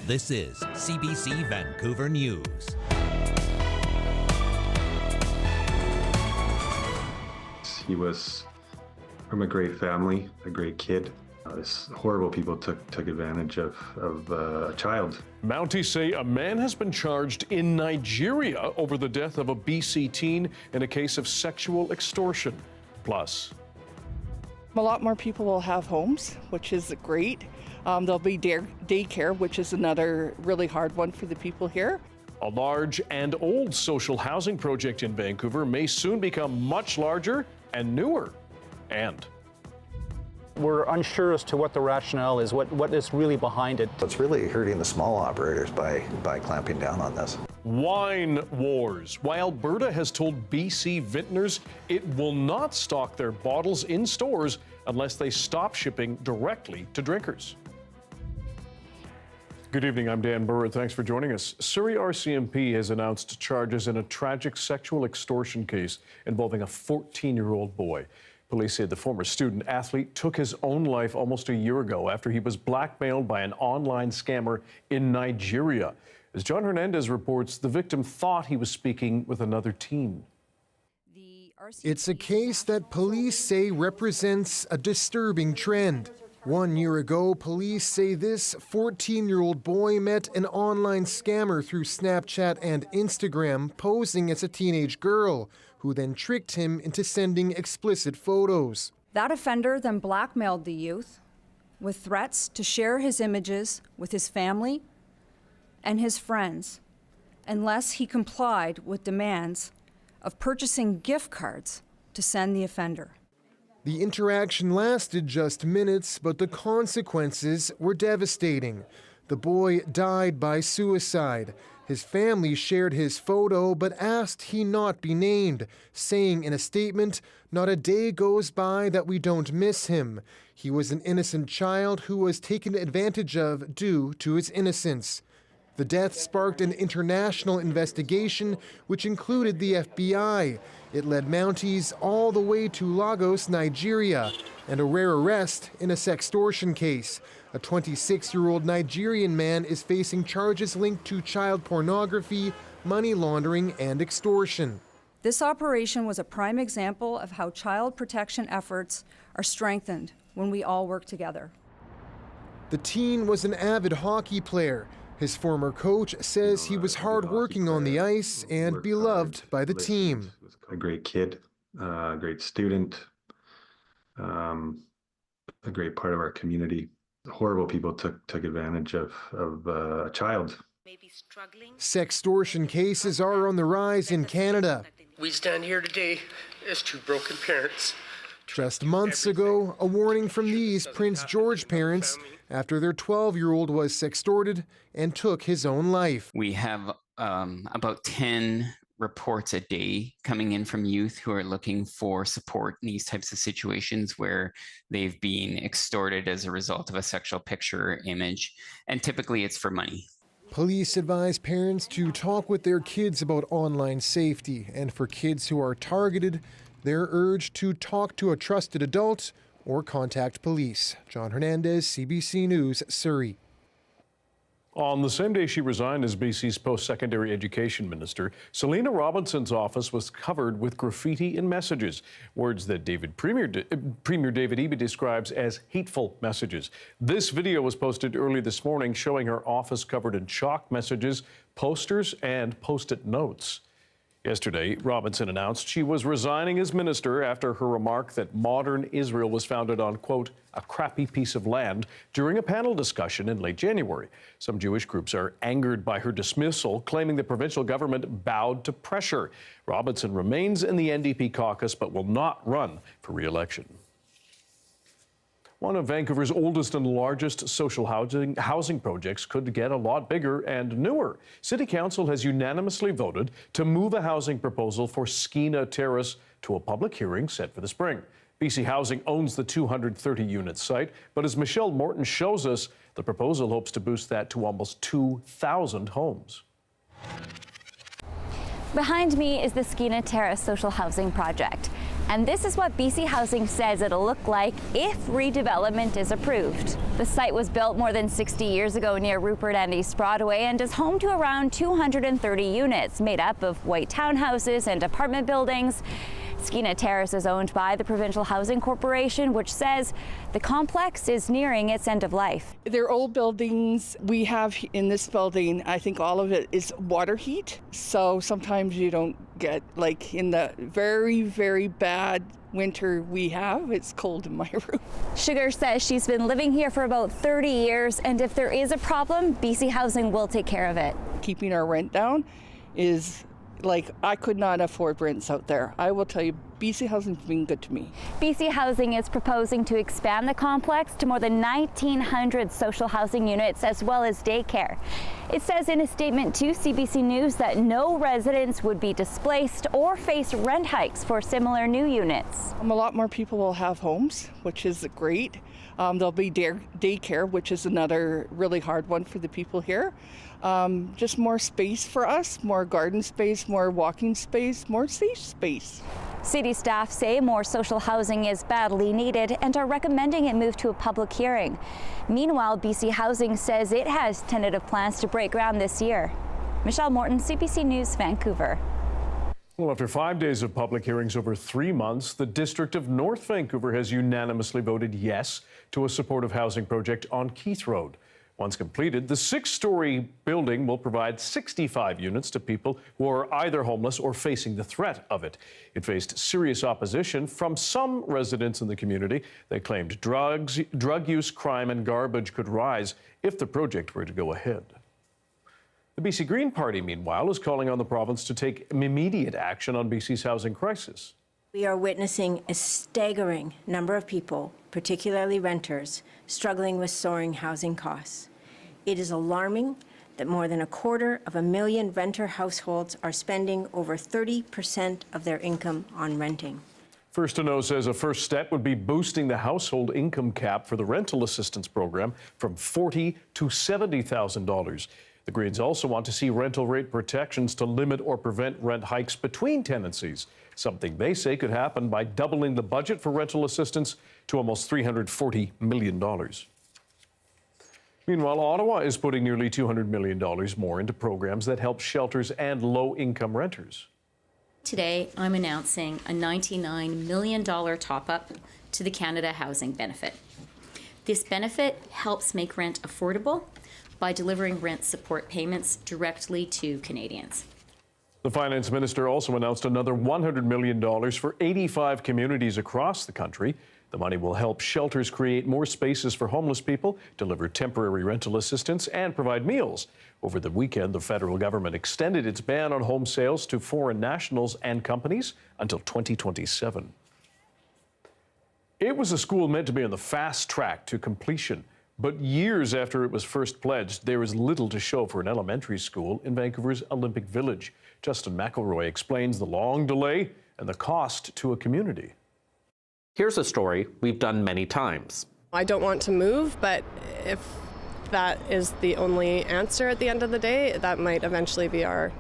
This is CBC Vancouver News. He was from a great family, a great kid. This horrible people took advantage of a child. Mounties say a man has been charged in Nigeria over the death of a BC teen in a case of sexual extortion. Plus, a lot more people will have homes, which is great. There'll be daycare, which is another really hard one for the people here. a large and old social housing project in Vancouver may soon become much larger and newer. And we're unsure as to what the rationale is, what is really behind it. It's really hurting the small operators by clamping down on this. Wine wars. While Alberta has told BC vintners it will not stock their bottles in stores unless they stop shipping directly to drinkers. Good evening, I'm Dan Burritt. Thanks for joining us. Surrey RCMP has announced charges in a tragic sexual extortion case involving a 14-year-old boy. Police say the former student athlete took his own life almost a year ago after he was blackmailed by an online scammer in Nigeria. As John Hernandez reports, the victim thought he was speaking with another teen. It's a case that police say represents a disturbing trend. 1 year ago, police say this 14-year-old boy met an online scammer through Snapchat and Instagram, posing as a teenage girl, who then tricked him into sending explicit photos. That offender then blackmailed the youth with threats to share his images with his family and his friends unless he complied with demands of purchasing gift cards to send the offender. The interaction lasted just minutes, but the consequences were devastating. The boy died by suicide. His family shared his photo but asked he not be named, saying in a statement, "Not a day goes by that we don't miss him. He was an innocent child who was taken advantage of due to his innocence." The death sparked an international investigation, which included the FBI. It led Mounties all the way to Lagos, Nigeria, and a rare arrest in a sextortion case. A 26-year-old Nigerian man is facing charges linked to child pornography, money laundering, and extortion. This operation was a prime example of how child protection efforts are strengthened when we all work together. The teen was an avid hockey player. His former coach says he was hardworking on the ice and beloved by the team. A great kid, a great student, a great part of our community. Horrible people took advantage of a child. Sextortion cases are on the rise in Canada. We stand here today as two broken parents. Just months ago, a warning from these Prince George parents after their 12-year-old was sextorted and took his own life. We have about 10 reports a day coming in from youth who are looking for support in these types of situations where they've been extorted as a result of a sexual picture or image, and typically it's for money. Police advise parents to talk with their kids about online safety, and for kids who are targeted, they're urged to talk to a trusted adult or contact police. John Hernandez, CBC News, Surrey. on the same day she resigned as BC's post-secondary education minister, Selina Robinson's office was covered with graffiti and messages, words that Premier David Eby describes as hateful messages. This video was posted early this morning showing her office covered in chalk messages, posters, and post-it notes. Yesterday, Robinson announced she was resigning as minister after her remark that modern Israel was founded on, quote, a crappy piece of land during a panel discussion in late January. Some Jewish groups are angered by her dismissal, claiming the provincial government bowed to pressure. Robinson remains in the NDP caucus but will not run for re-election. One of Vancouver's oldest and largest social housing projects could get a lot bigger and newer. City Council has unanimously voted to move a housing proposal for Skeena Terrace to a public hearing set for the spring. BC Housing owns the 230-unit site, but as Michelle Morton shows us, the proposal hopes to boost that to almost 2,000 homes. Behind me is the Skeena Terrace social housing project. And this is what BC Housing says it'll look like if redevelopment is approved. The site was built more than 60 years ago near Rupert and East Broadway and is home to around 230 units made up of white townhouses and apartment buildings. Skeena Terrace is owned by the Provincial Housing Corporation, which says the complex is nearing its end of life. They're old buildings. We have in this building, I think all of it is water heat. So sometimes you don't get, like in the very, very bad winter we have, it's cold in my room. Sugar says she's been living here for about 30 years, and if there is a problem, BC Housing will take care of it. Keeping our rent down is like, I could not afford rents out there. I will tell you, BC Housing's been good to me. BC Housing is proposing to expand the complex to more than 1,900 social housing units as well as daycare. It says in a statement to CBC News that no residents would be displaced or face rent hikes for similar new units. A lot more people will have homes, which is great. There'll be daycare, which is another really hard one for the people here. Just more space for us, more garden space, more walking space, more safe space. City staff say more social housing is badly needed and are recommending it move to a public hearing. Meanwhile, BC Housing says it has tentative plans to break ground this year. Michelle Morton, CBC News, Vancouver. Well, after 5 days of public hearings over 3 months, the District of North Vancouver has unanimously voted yes to a supportive housing project on Keith Road. Once completed, the 6-story building will provide 65 units to people who are either homeless or facing the threat of it. It faced serious opposition from some residents in the community. They claimed drug use, crime, and garbage could rise if the project were to go ahead. The BC Green Party, meanwhile, is calling on the province to take immediate action on BC's housing crisis. We are witnessing a staggering number of people, particularly renters, struggling with soaring housing costs. It is alarming that more than 250,000 renter households are spending over 30% of their income on renting. First to Know says a first step would be boosting the household income cap for the rental assistance program from $40,000 to $70,000. The Greens also want to see rental rate protections to limit or prevent rent hikes between tenancies, something they say could happen by doubling the budget for rental assistance to almost $340 million. Meanwhile, Ottawa is putting nearly $200 million more into programs that help shelters and low-income renters. Today, I'm announcing a $99 million top-up to the Canada Housing Benefit. This benefit helps make rent affordable by delivering rent support payments directly to Canadians. The Finance Minister also announced another $100 million for 85 communities across the country. The money will help shelters create more spaces for homeless people, deliver temporary rental assistance, and provide meals. Over the weekend, the federal government extended its ban on home sales to foreign nationals and companies until 2027. It was a school meant to be on the fast track to completion. But years after it was first pledged, there is little to show for an elementary school in Vancouver's Olympic Village. Justin McElroy explains the long delay and the cost to a community. Here's a story we've done many times. I don't want to move, but if that is the only answer at the end of the day, that might eventually be our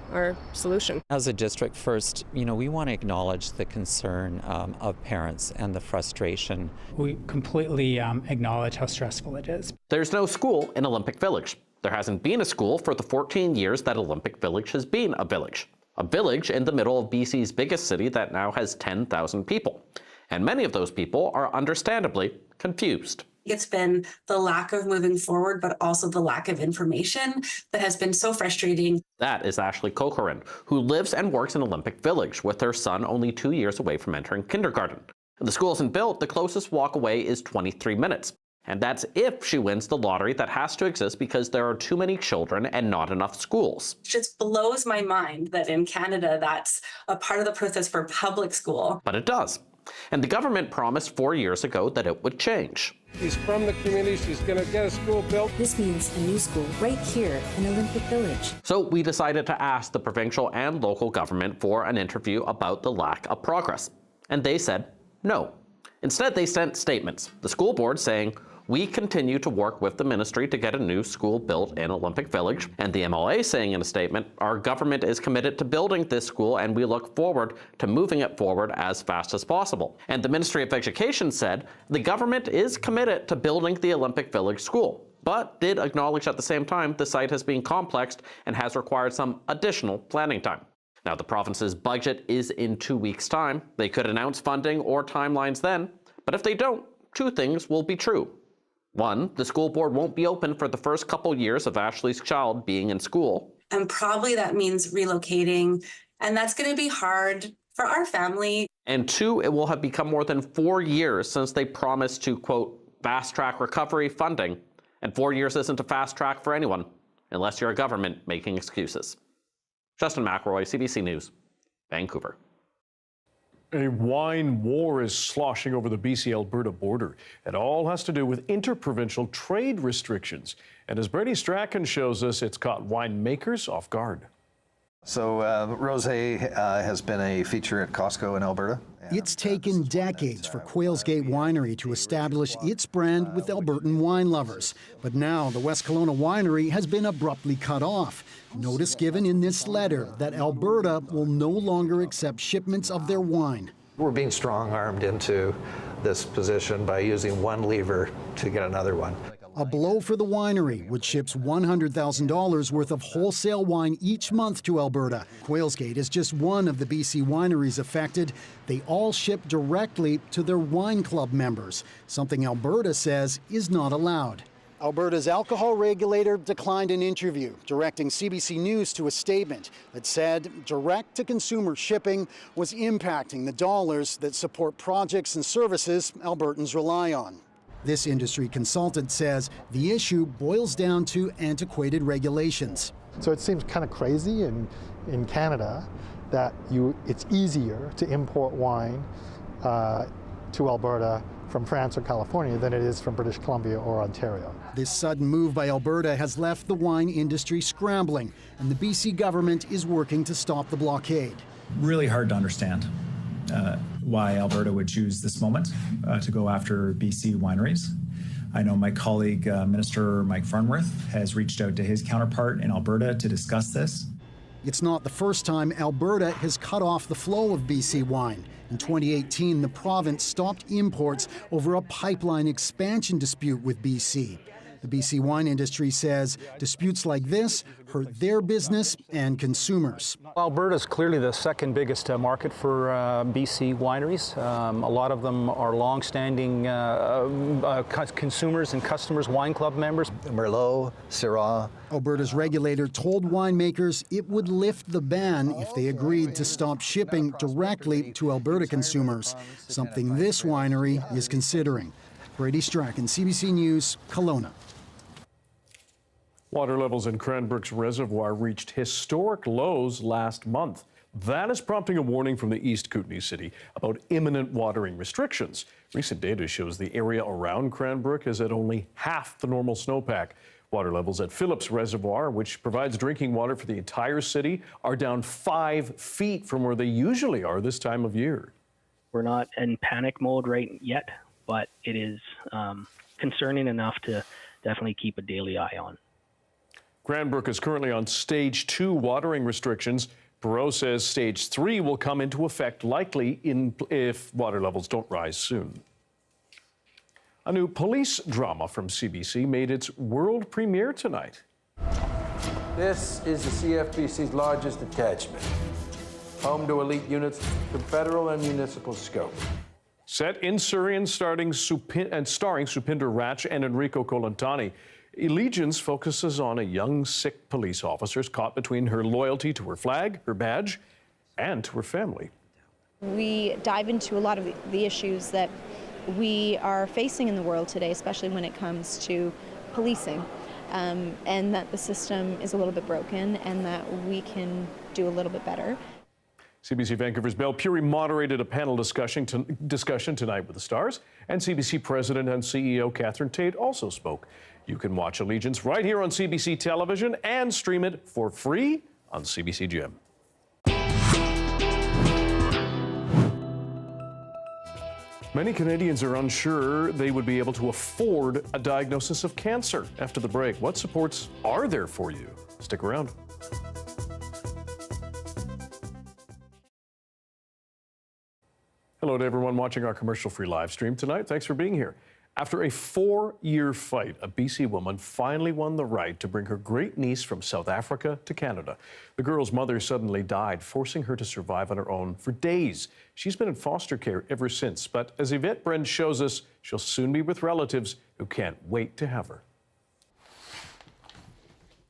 solution. As a district, first, we want to acknowledge the concern of parents and the frustration. We completely acknowledge how stressful it is. There's no school in Olympic Village. There hasn't been a school for the 14 years that Olympic Village has been a village. A village in the middle of BC's biggest city that now has 10,000 people. And many of those people are understandably confused. It's been the lack of moving forward, but also the lack of information that has been so frustrating. That is Ashley Kokorin, who lives and works in Olympic Village with their son only 2 years away from entering kindergarten. The school isn't built, the closest walk away is 23 minutes. And that's if she wins the lottery that has to exist because there are too many children and not enough schools. It just blows my mind that in Canada, that's a part of the process for public school. But it does. And the government promised 4 years ago that it would change. She's from the community. She's going to get a school built. This means a new school right here in Olympic Village. So we decided to ask the provincial and local government for an interview about the lack of progress. And they said no. Instead, they sent statements. The school board saying, we continue to work with the ministry to get a new school built in Olympic Village. And the MLA saying in a statement, our government is committed to building this school and we look forward to moving it forward as fast as possible. And the Ministry of Education said the government is committed to building the Olympic Village school, but did acknowledge at the same time the site has been complex and has required some additional planning time. Now, the province's budget is in 2 weeks' time. They could announce funding or timelines then, but if they don't, two things will be true. One, the school board won't be open for the first couple years of Ashley's child being in school. And probably that means relocating, and that's going to be hard for our family. And two, it will have become more than 4 years since they promised to, quote, fast-track recovery funding. And 4 years isn't a fast track for anyone, unless you're a government making excuses. Justin McElroy, CBC News, Vancouver. A wine war is sloshing over the BC-Alberta border. It all has to do with interprovincial trade restrictions. And as Brady Strachan shows us, it's caught winemakers off guard. So rosé has been a feature at Costco in Alberta. It's taken decades for Quail's Gate Winery to establish its brand with Albertan wine lovers. But now the West Kelowna winery has been abruptly cut off. Notice given in this letter that Alberta will no longer accept shipments of their wine. We're being strong-armed into this position by using one lever to get another one. A blow for the winery, which ships $100,000 worth of wholesale wine each month to Alberta. Quail's Gate is just one of the BC wineries affected. They all ship directly to their wine club members, something Alberta says is not allowed. Alberta's alcohol regulator declined an interview, directing CBC News to a statement that said direct-to-consumer shipping was impacting the dollars that support projects and services Albertans rely on. This industry consultant says the issue boils down to antiquated regulations. So it seems kind of crazy in Canada that it's easier to import wine to Alberta from France or California than it is from British Columbia or Ontario. This sudden move by Alberta has left the wine industry scrambling, and the BC government is working to stop the blockade. Really hard to understand why Alberta would choose this moment to go after BC wineries. I know my colleague, Minister Mike Farnworth, has reached out to his counterpart in Alberta to discuss this. It's not the first time Alberta has cut off the flow of BC wine. In 2018, the province stopped imports over a pipeline expansion dispute with BC. The BC wine industry says disputes like this hurt their business and consumers. Alberta is clearly the second biggest market for BC wineries. A lot of them are long-standing consumers and customers, wine club members. Merlot, Syrah. Alberta's regulator told winemakers it would lift the ban if they agreed to stop shipping directly to Alberta consumers, something this winery is considering. Brady Strachan, CBC News, Kelowna. Water levels in Cranbrook's reservoir reached historic lows last month. That is prompting a warning from the East Kootenay City about imminent watering restrictions. Recent data shows the area around Cranbrook is at only half the normal snowpack. Water levels at Phillips Reservoir, which provides drinking water for the entire city, are down 5 feet from where they usually are this time of year. We're not in panic mode right yet, but it is concerning enough to definitely keep a daily eye on. Cranbrook is currently on Stage 2 watering restrictions. Perot says Stage 3 will come into effect likely if water levels don't rise soon. A new police drama from CBC made its world premiere tonight. This is the CFBC's largest detachment, home to elite units from federal and municipal scope. Set in Surrey and starring Supinder Rach and Enrico Colantani, Allegiance focuses on a young Sikh police officer caught between her loyalty to her flag, her badge, and to her family. We dive into a lot of the issues that we are facing in the world today, especially when it comes to policing, and that the system is a little bit broken and that we can do a little bit better. CBC Vancouver's Belle Puri moderated a panel discussion tonight with the stars, and CBC President and CEO Catherine Tate also spoke. You can watch Allegiance right here on CBC Television and stream it for free on CBC Gem. Many Canadians are unsure they would be able to afford a diagnosis of cancer. After the break, what supports are there for you? Stick around. Hello to everyone watching our commercial-free live stream tonight. Thanks for being here. After a 4-year fight, a BC woman finally won the right to bring her great niece from South Africa to Canada. The girl's mother suddenly died, forcing her to survive on her own for days. She's been in foster care ever since, but as Yvette Brent shows us, she'll soon be with relatives who can't wait to have her.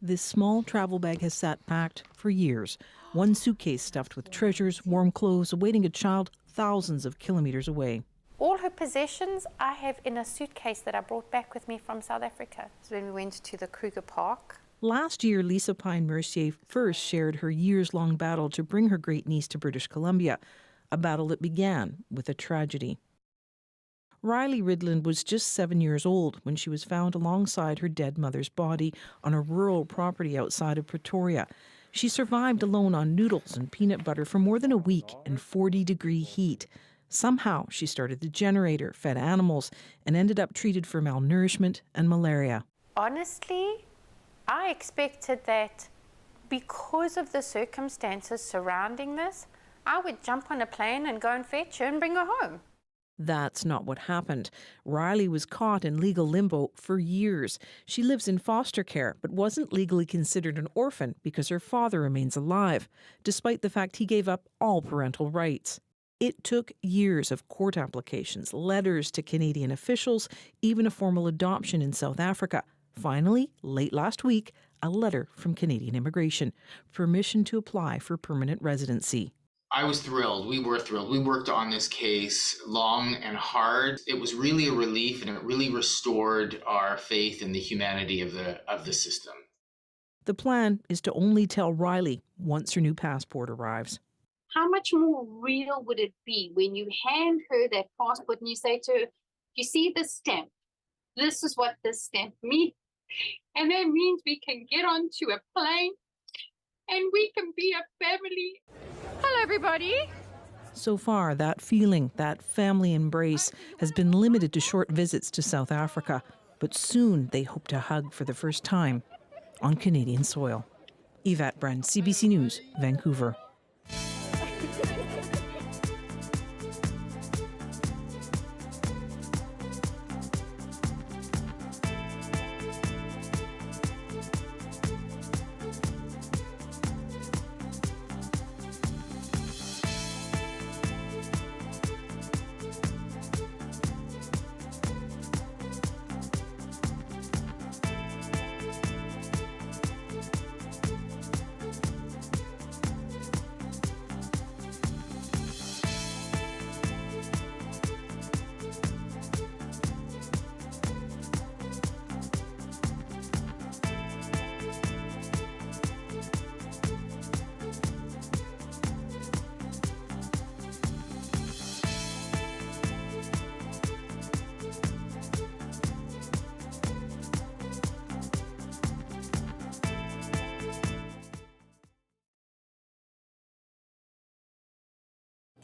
This small travel bag has sat packed for years. One suitcase stuffed with treasures, warm clothes, awaiting a child thousands of kilometers away. All her possessions I have in a suitcase that I brought back with me from South Africa. So when we went to the Kruger Park. Last year, Lisa Pine Mercier first shared her years-long battle to bring her great niece to British Columbia, a battle that began with a tragedy. Riley Ridland was just 7 years old when she was found alongside her dead mother's body on a rural property outside of Pretoria. She survived alone on noodles and peanut butter for more than a week in 40-degree heat. Somehow, she started the generator, fed animals, and ended up treated for malnourishment and malaria. Honestly, I expected that because of the circumstances surrounding this, I would jump on a plane and go and fetch her and bring her home. That's not what happened. Riley was caught in legal limbo for years. She lives in foster care, but wasn't legally considered an orphan because her father remains alive, despite the fact he gave up all parental rights. It took years of court applications, letters to Canadian officials, even a formal adoption in South Africa. Finally, late last week, a letter from Canadian Immigration, permission to apply for permanent residency. I was thrilled. We were thrilled. We worked on this case long and hard. It was really a relief, and it really restored our faith in the humanity of the system. The plan is to only tell Riley once her new passport arrives. How much more real would it be when you hand her that passport and you say to her, you see this stamp? This is what this stamp means. And that means we can get onto a plane and we can be a family. Hello, everybody. So far, that feeling, that family embrace, has been limited to short visits to South Africa. But soon they hope to hug for the first time on Canadian soil. Yvette Brent, CBC News, Vancouver.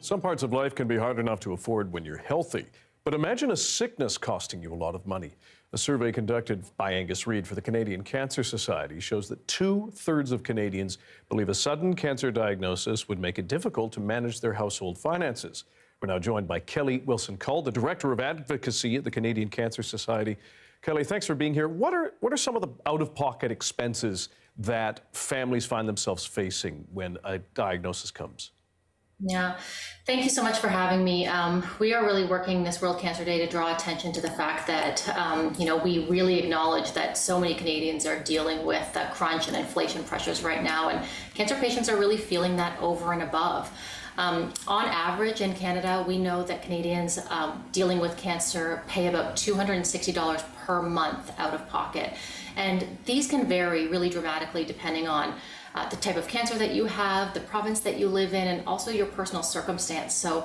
Some parts of life can be hard enough to afford when you're healthy, but imagine a sickness costing you a lot of money. A survey conducted by Angus Reid for the Canadian Cancer Society shows that 2/3 of Canadians believe a sudden cancer diagnosis would make it difficult to manage their household finances. We're now joined by Kelly Wilson-Cull, the Director of Advocacy at the Canadian Cancer Society. Kelly, thanks for being here. What are some of the out-of-pocket expenses that families find themselves facing when a diagnosis comes? Yeah, thank you so much for having me. We are really working this World Cancer Day to draw attention to the fact that, we really acknowledge that so many Canadians are dealing with the crunch and inflation pressures right now, and cancer patients are really feeling that over and above. On average in Canada, we know that Canadians dealing with cancer pay about $260 per month out of pocket. And these can vary really dramatically depending on the type of cancer that you have, the province that you live in, and also your personal circumstance. So,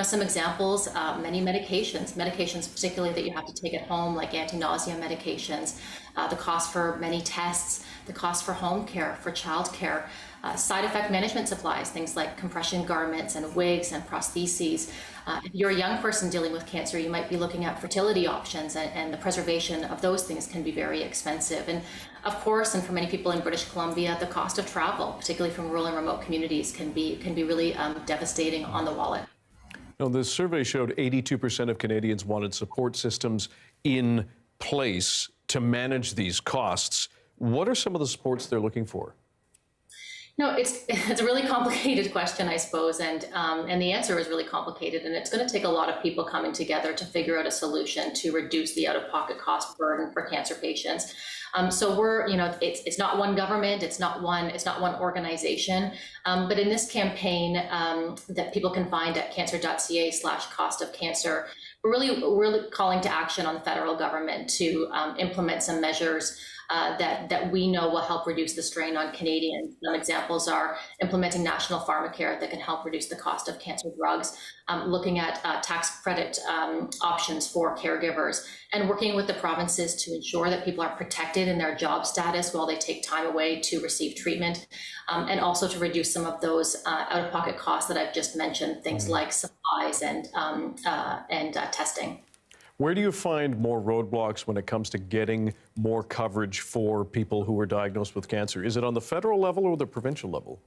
some examples, many medications particularly that you have to take at home, like anti-nausea medications, the cost for many tests, the cost for home care, for child care, Side effect management supplies, things like compression garments and wigs and prostheses. If you're a young person dealing with cancer, you might be looking at fertility options, and the preservation of those things can be very expensive. And of course, and for many people in British Columbia, the cost of travel, particularly from rural and remote communities, can be really devastating on the wallet. Now, this survey showed 82% of Canadians wanted support systems in place to manage these costs. What are some of the supports they're looking for? No, it's a really complicated question, I suppose, and the answer is really complicated, and it's going to take a lot of people coming together to figure out a solution to reduce the out-of-pocket cost burden for cancer patients. So we're, it's not one government, it's not one organization, but in this campaign that people can find at cancer.ca/cost of cancer, we're really calling to action on the federal government to implement some measures that we know will help reduce the strain on Canadians. Some examples are implementing national pharmacare that can help reduce the cost of cancer drugs, looking at tax credit options for caregivers, and working with the provinces to ensure that people are protected in their job status while they take time away to receive treatment, and also to reduce some of those out-of-pocket costs that I've just mentioned, things like supplies and testing. Where do you find more roadblocks when it comes to getting more coverage for people who are diagnosed with cancer? Is it on the federal level or the provincial level?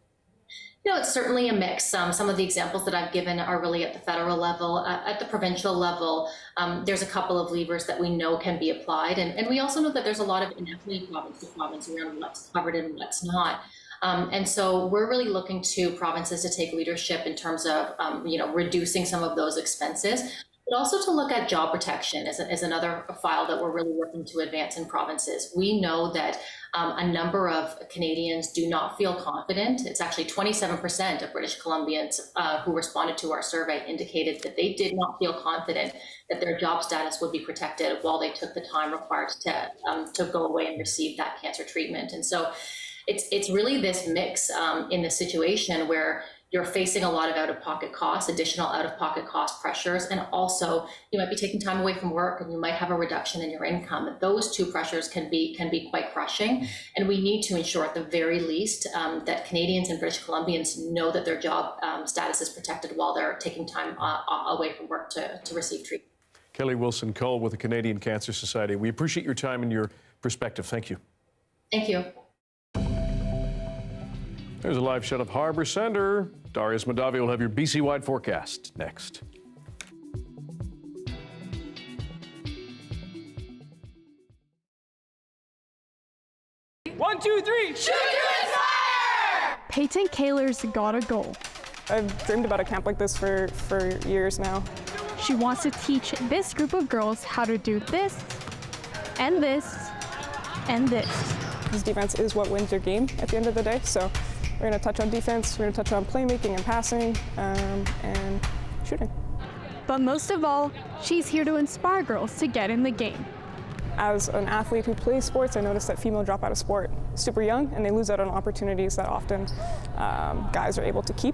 It's certainly a mix. Some of the examples that I've given are really at the federal level. At the provincial level, there's a couple of levers that we know can be applied. And we also know that there's a lot of inequity province to province around what's covered and what's not. And so we're really looking to provinces to take leadership in terms of, reducing some of those expenses, but also to look at job protection as another file that we're really working to advance in provinces. We know that a number of Canadians do not feel confident. It's actually 27% of British Columbians who responded to our survey indicated that they did not feel confident that their job status would be protected while they took the time required to go away and receive that cancer treatment. And so it's really this mix in the situation where you're facing a lot of out-of-pocket costs, additional out-of-pocket cost pressures, and also you might be taking time away from work and you might have a reduction in your income. Those two pressures can be quite crushing, and we need to ensure at the very least that Canadians and British Columbians know that their job status is protected while they're taking time away from work to receive treatment. Kelly Wilson-Cole with the Canadian Cancer Society. We appreciate your time and your perspective. Thank you. Thank you. There's a live shot of Harbour Centre. Darius Madavi will have your BC-wide forecast next. One, two, three. Shoot to inspire! Peyton Kaler's got a goal. I've dreamed about a camp like this for years now. She wants to teach this group of girls how to do this, and this, and this. Because defense is what wins your game at the end of the day, so we're going to touch on defense, we're going to touch on playmaking and passing, and shooting. But most of all, she's here to inspire girls to get in the game. As an athlete who plays sports, I noticed that female drop out of sport super young, and they lose out on opportunities that often guys are able to keep.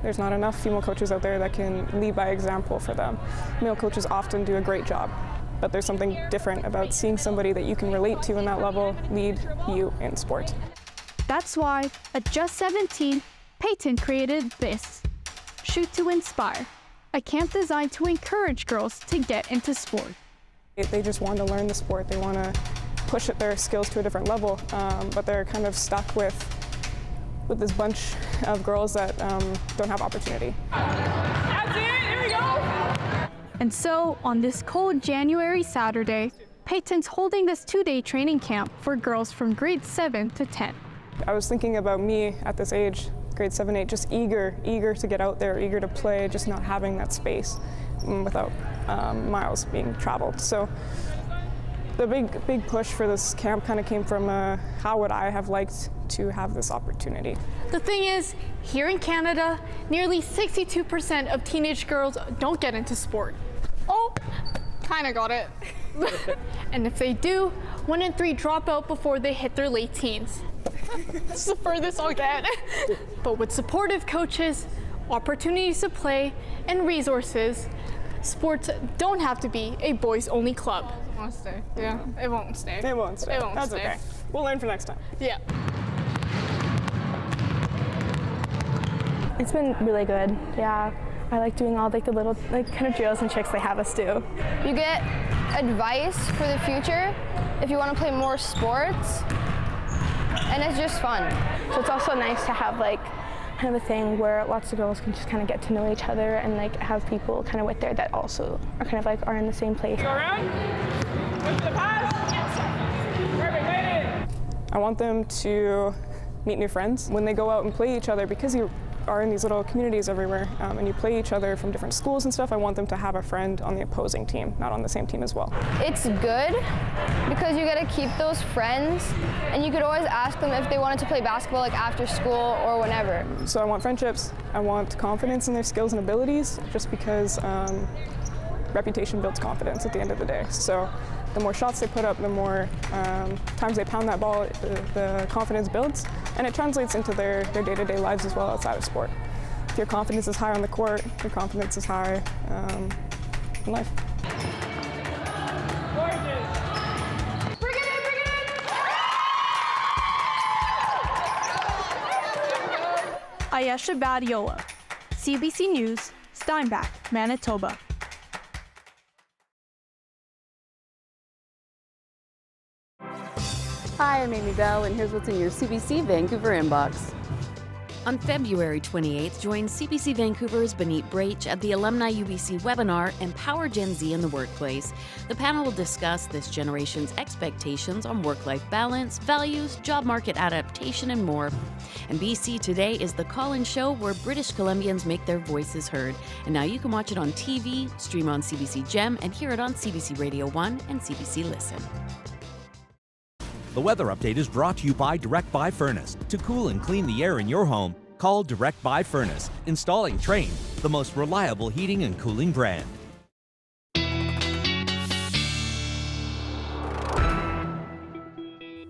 There's not enough female coaches out there that can lead by example for them. Male coaches often do a great job, but there's something different about seeing somebody that you can relate to in that level lead you in sport. That's why, at just 17, Peyton created this, Shoot to Inspire, a camp designed to encourage girls to get into sport. They just want to learn the sport. They want to push their skills to a different level, but they're kind of stuck with this bunch of girls that don't have opportunity. That's it, here we go! And so, on this cold January Saturday, Peyton's holding this 2-day training camp for girls from grades 7 to 10. I was thinking about me at this age, grade 7, 8, just eager to get out there, eager to play, just not having that space without miles being traveled. So the big push for this camp kind of came from how would I have liked to have this opportunity. The thing is, here in Canada, nearly 62% of teenage girls don't get into sport. Oh, kinda got it. And if they do, 1 in 3 drop out before they hit their late teens. That's the furthest I'll get. But with supportive coaches, opportunities to play, and resources, sports don't have to be a boys-only club. It won't stay. Yeah, it won't stay. It won't stay. It won't That's stay. okay. We'll learn for next time. Yeah. It's been really good, yeah. I like doing all like the little kind of drills and tricks they have us do. You get advice for the future if you want to play more sports, and it's just fun. So it's also nice to have like kind of a thing where lots of girls can just kind of get to know each other and like have people kind of with there that also are kind of like are in the same place. Go around. Wait for the pass. Perfect. I want them to meet new friends when they go out and play each other, because you are in these little communities everywhere and you play each other from different schools and stuff. I want them to have a friend on the opposing team, not on the same team as well. It's good because you get to keep those friends, and you could always ask them if they wanted to play basketball like after school or whenever. So I want friendships, I want confidence in their skills and abilities, just because reputation builds confidence at the end of the day. So the more shots they put up, the more times they pound that ball, the confidence builds, and it translates into their day-to-day lives as well outside of sport. If your confidence is high on the court, your confidence is high in life. Ayesha Badiola, CBC News, Steinbach, Manitoba. Hi, I'm Amy Bell, and here's what's in your CBC Vancouver inbox. On February 28th, join CBC Vancouver's Benit Brach at the Alumni UBC webinar, Empower Gen Z in the Workplace. The panel will discuss this generation's expectations on work-life balance, values, job market adaptation, and more. And BC Today is the call-in show where British Columbians make their voices heard. And now you can watch it on TV, stream on CBC Gem, and hear it on CBC Radio 1 and CBC Listen. The weather update is brought to you by Direct Buy Furnace. To cool and clean the air in your home, call Direct Buy Furnace. Installing trained, the most reliable heating and cooling brand.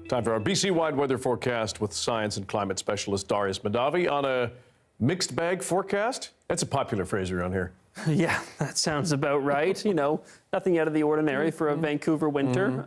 Time for our BC-wide weather forecast with science and climate specialist Darius Madavi on a mixed bag forecast. That's a popular phrase around here. Yeah, that sounds about right. You know, nothing out of the ordinary for a Vancouver winter.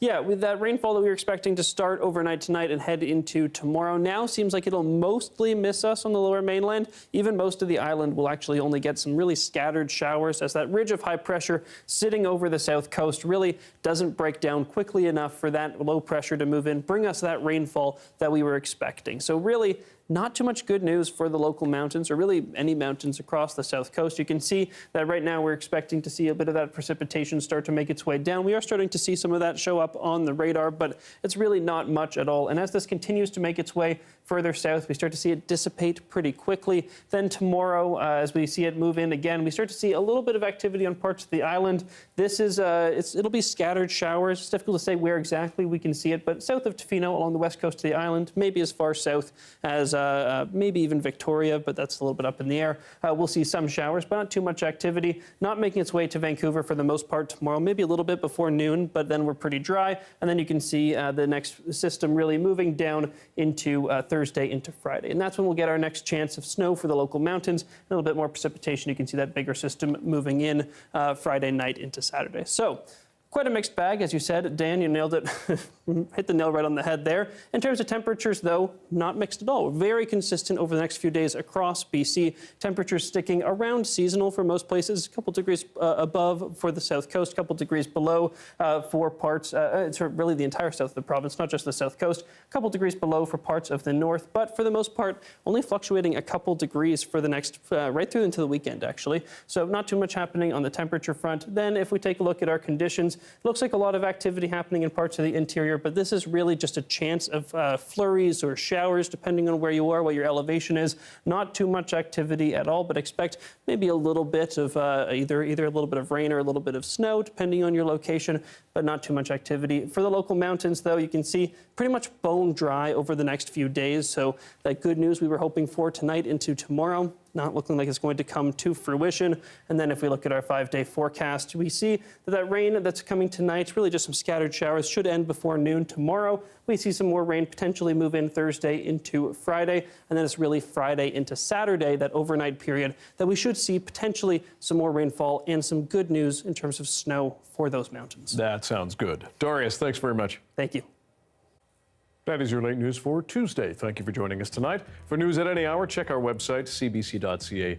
Yeah, with that rainfall that we were expecting to start overnight tonight and head into tomorrow, now seems like it'll mostly miss us on the lower mainland. Even most of the island will actually only get some really scattered showers, as that ridge of high pressure sitting over the south coast really doesn't break down quickly enough for that low pressure to move in, bring us that rainfall that we were expecting. So really, not too much good news for the local mountains, or really any mountains across the south coast. You can see that right now we're expecting to see a bit of that precipitation start to make its way down. We are starting to see some of that show up on the radar, but it's really not much at all. And as this continues to make its way further south, we start to see it dissipate pretty quickly. Then tomorrow, as we see it move in again, we start to see a little bit of activity on parts of the island. This is, it'll be scattered showers. It's difficult to say where exactly we can see it, but south of Tofino, along the west coast of the island, maybe as far south as maybe even Victoria, but that's a little bit up in the air. We'll see some showers, but not too much activity. Not making its way to Vancouver for the most part tomorrow, maybe a little bit before noon, but then we're pretty dry. And then you can see the next system really moving down into Thursday into Friday. And that's when we'll get our next chance of snow for the local mountains. A little bit more precipitation. You can see that bigger system moving in Friday night into Saturday. So quite a mixed bag, as you said. Dan, you nailed it. Hit the nail right on the head there. In terms of temperatures, though, not mixed at all. Very consistent over the next few days across BC. Temperatures sticking around seasonal for most places. A couple degrees above for the south coast, a couple degrees below for parts, it's really the entire south of the province, not just the south coast. A couple degrees below for parts of the north, but for the most part, only fluctuating a couple degrees for the next, right through into the weekend, actually. So not too much happening on the temperature front. Then if we take a look at our conditions, it looks like a lot of activity happening in parts of the interior, but this is really just a chance of flurries or showers, depending on where you are, what your elevation is. Not too much activity at all, but expect maybe a little bit of either a little bit of rain or a little bit of snow, depending on your location, but not too much activity. For the local mountains, though, you can see pretty much bone dry over the next few days. So that good news we were hoping for tonight into tomorrow, not looking like it's going to come to fruition. And then if we look at our 5-day forecast, we see that rain that's coming tonight, really just some scattered showers, should end before noon tomorrow. We see some more rain potentially move in Thursday into Friday, and then it's really Friday into Saturday, that overnight period, that we should see potentially some more rainfall and some good news in terms of snow for those mountains. That sounds good. Darius, thanks very much. Thank you. That is your late news for Tuesday. Thank you for joining us tonight. For news at any hour, check our website, cbc.ca/BC.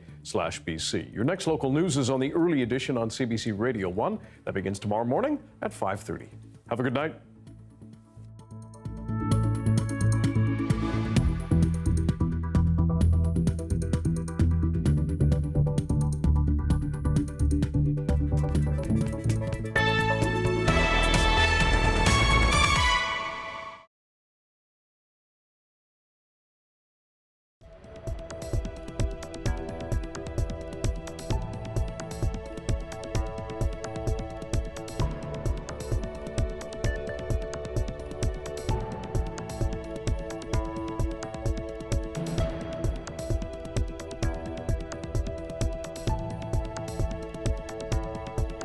Your next local news is on the early edition on CBC Radio 1. That begins tomorrow morning at 5:30. Have a good night.